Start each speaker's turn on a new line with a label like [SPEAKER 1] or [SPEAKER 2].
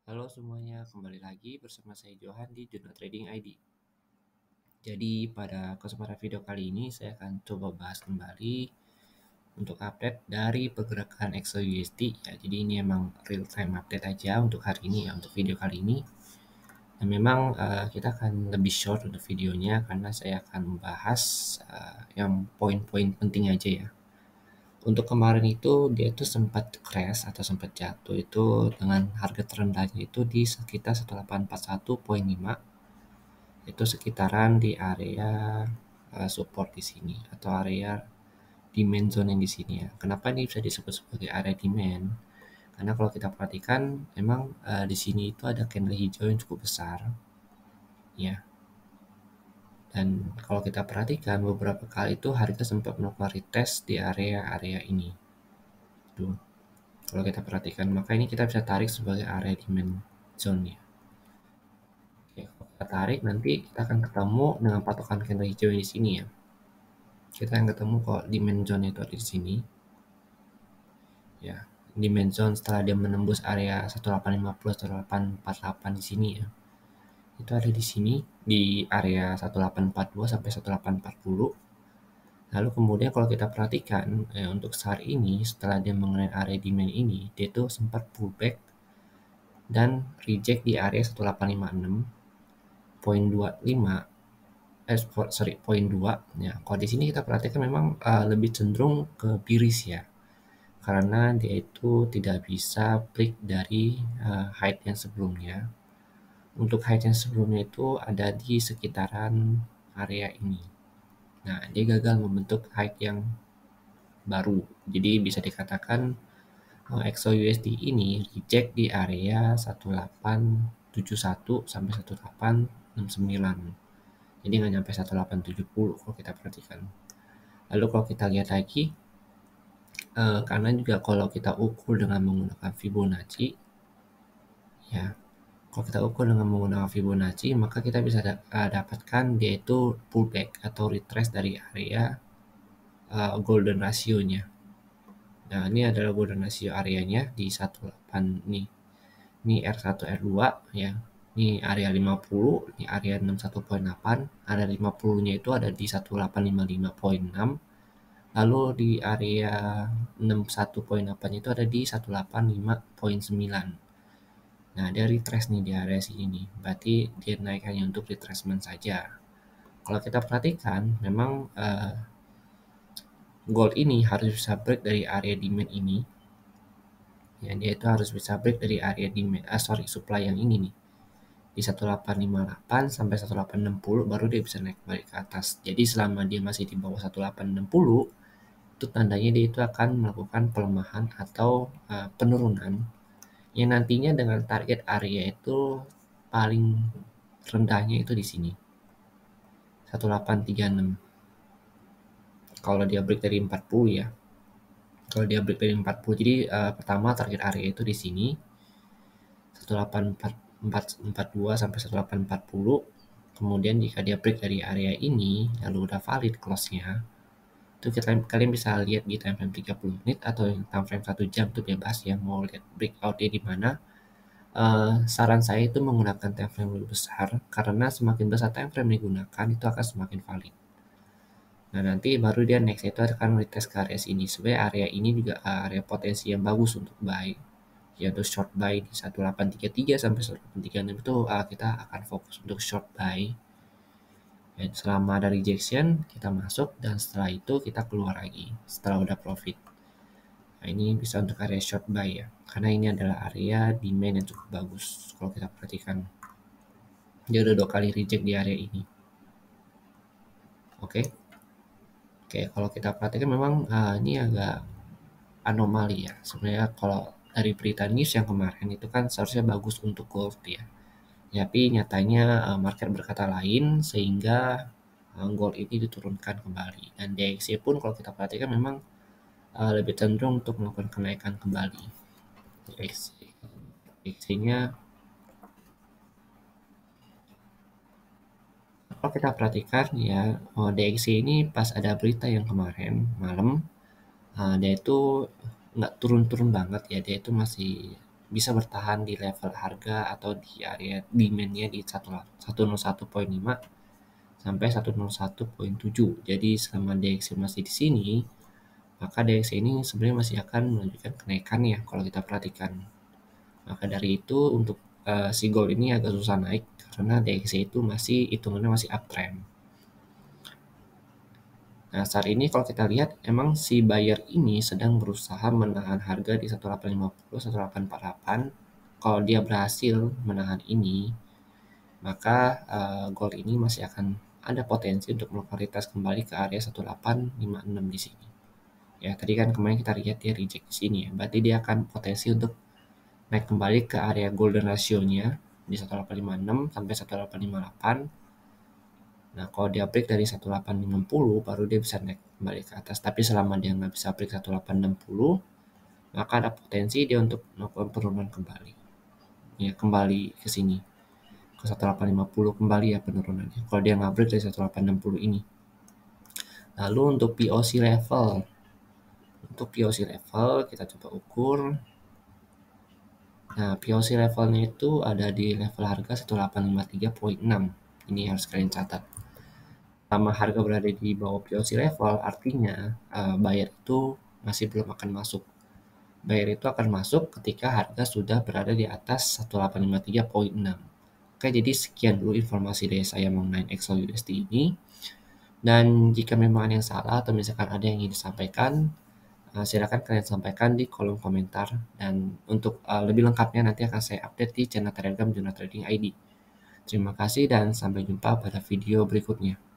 [SPEAKER 1] Halo semuanya, kembali lagi bersama saya Johan di Jurnal Trading ID. Jadi pada kesempatan video kali ini saya akan coba bahas kembali untuk update dari pergerakan XAUSD ya. Jadi ini emang real time update aja untuk hari ini ya, untuk video kali ini. Dan memang kita akan lebih short untuk videonya karena saya akan membahas yang poin-poin penting aja ya. Untuk kemarin itu dia tuh sempat crash atau sempat jatuh itu dengan harga terendahnya itu di sekitar 1841,5, itu sekitaran di area support di sini atau area demand zone yang di sini ya. Kenapa ini bisa disebut sebagai area demand? Karena kalau kita perhatikan memang di sini itu ada candle hijau yang cukup besar ya. Dan kalau kita perhatikan beberapa kali itu harga sempat melakukan retest di area-area ini. Tuh. Kalau kita perhatikan, maka ini kita bisa tarik sebagai area demand zone ya. Oke, kalau kita tarik nanti kita akan ketemu dengan patokan candle hijau di sini ya. Kita akan ketemu kok demand zone itu ada di sini. Ya, demand zone setelah dia menembus area 1850 1848 di sini ya. Itu ada di sini di area 1842 sampai 1840. Lalu kemudian kalau kita perhatikan untuk saat ini setelah dia mengenai area demand ini, dia tuh sempat pullback dan reject di area 1856,25 poin 2 ya. Kalau di sini kita perhatikan memang lebih cenderung ke bearish ya, karena dia itu tidak bisa break dari height yang sebelumnya. Untuk height yang sebelumnya itu ada di sekitaran area ini. Nah, dia gagal membentuk height yang baru, jadi bisa dikatakan XAUSD ini reject di area 1871 sampai 1869. Jadi nggak nyampe 1870 kalau kita perhatikan. Lalu kalau kita lihat lagi, karena juga kalau kita ukur dengan menggunakan Fibonacci, ya, kalau kita ukur dengan menggunakan Fibonacci, maka kita bisa dapatkan dia itu pullback atau retrace dari area golden ratio-nya. Nah, ini adalah golden ratio areanya di 18 nih. Ini R1, R2 ya. Ini area 50, ini area 61,8, area 50-nya itu ada di 1855,6. Lalu di area 61,8 itu ada di 185,9. Nah, dia retrace nih di area sini nih. Berarti dia naik hanya untuk retracement saja. Kalau kita perhatikan, memang gold ini harus bisa break dari area demand ini. Ya, dia itu harus bisa break dari area demand, supply yang ini nih. Di 1858 sampai 1860 baru dia bisa naik balik ke atas. Jadi selama dia masih di bawah 1860, itu tandanya dia itu akan melakukan pelemahan atau penurunan yang nantinya dengan target area itu paling rendahnya itu di sini 1836. Kalau dia break dari 40 ya, kalau dia break dari 40, jadi pertama target area itu di sini 1842 sampai 1840. Kemudian jika dia break dari area ini lalu udah valid close-nya, itu kalian bisa lihat di time frame 30 menit atau time frame 1 jam, itu bebas ya mau lihat breakout-nya di mana. Saran saya itu menggunakan time frame lebih besar, karena semakin besar time frame digunakan itu akan semakin valid. Nah, nanti baru dia next itu akan retest ke area sini. Sebenarnya area ini juga area potensi yang bagus untuk buy, yaitu short buy di 1833 sampai 1836 itu kita akan fokus untuk short buy. Dan selama ada rejection kita masuk, dan setelah itu kita keluar lagi setelah udah profit. Nah, ini bisa untuk area short buy ya, karena ini adalah area demand yang cukup bagus. Kalau kita perhatikan dia udah 2 kali reject di area ini. Oke, kalau kita perhatikan memang ini agak anomali ya. Sebenarnya kalau dari berita news yang kemarin itu kan seharusnya bagus untuk gold ya. Tapi nyatanya market berkata lain, sehingga gold ini diturunkan kembali. Dan DXY pun kalau kita perhatikan memang lebih cenderung untuk melakukan kenaikan kembali. DXY-nya kalau kita perhatikan ya, DXY ini pas ada berita yang kemarin malam, dia itu nggak turun-turun banget ya, dia itu masih bisa bertahan di level harga atau di area demand-nya di 101.5 sampai 101.7. Jadi selama DXY masih di sini, maka DXY ini sebenarnya masih akan menunjukkan kenaikan ya kalau kita perhatikan. Maka dari itu untuk si gold ini agak susah naik karena DXY itu masih hitungannya masih uptrend. Nah, saat ini kalau kita lihat emang si buyer ini sedang berusaha menahan harga di 1850, 1848. Kalau dia berhasil menahan ini, maka gold ini masih akan ada potensi untuk melakukan retest kembali ke area 1856 di sini. Ya, tadi kan kemarin kita lihat dia reject di sini ya. Berarti dia akan potensi untuk naik kembali ke area golden ratio-nya di 1856 sampai 1858. Nah, kalau dia break dari 1860 baru dia bisa naik kembali ke atas. Tapi selama dia nggak bisa break 1860, maka ada potensi dia untuk melakukan penurunan kembali. Ya, kembali ke sini. Ke 1850 kembali ya penurunannya. Kalau dia nggak break dari 1860 ini. Lalu untuk POC level. Untuk POC level kita coba ukur. Nah, POC levelnya itu ada di level harga 1853.6. Ini harus kalian catat. Selama harga berada di bawah POC level, artinya buyer itu masih belum akan masuk. Buyer itu akan masuk ketika harga sudah berada di atas 1853.6. Oke, jadi sekian dulu informasi dari saya mengenai XAU USD ini. Dan jika memang ada yang salah atau misalkan ada yang ingin disampaikan, silakan kalian sampaikan di kolom komentar. Dan untuk lebih lengkapnya nanti akan saya update di channel Telegram Junot Trading ID. Terima kasih dan sampai jumpa pada video berikutnya.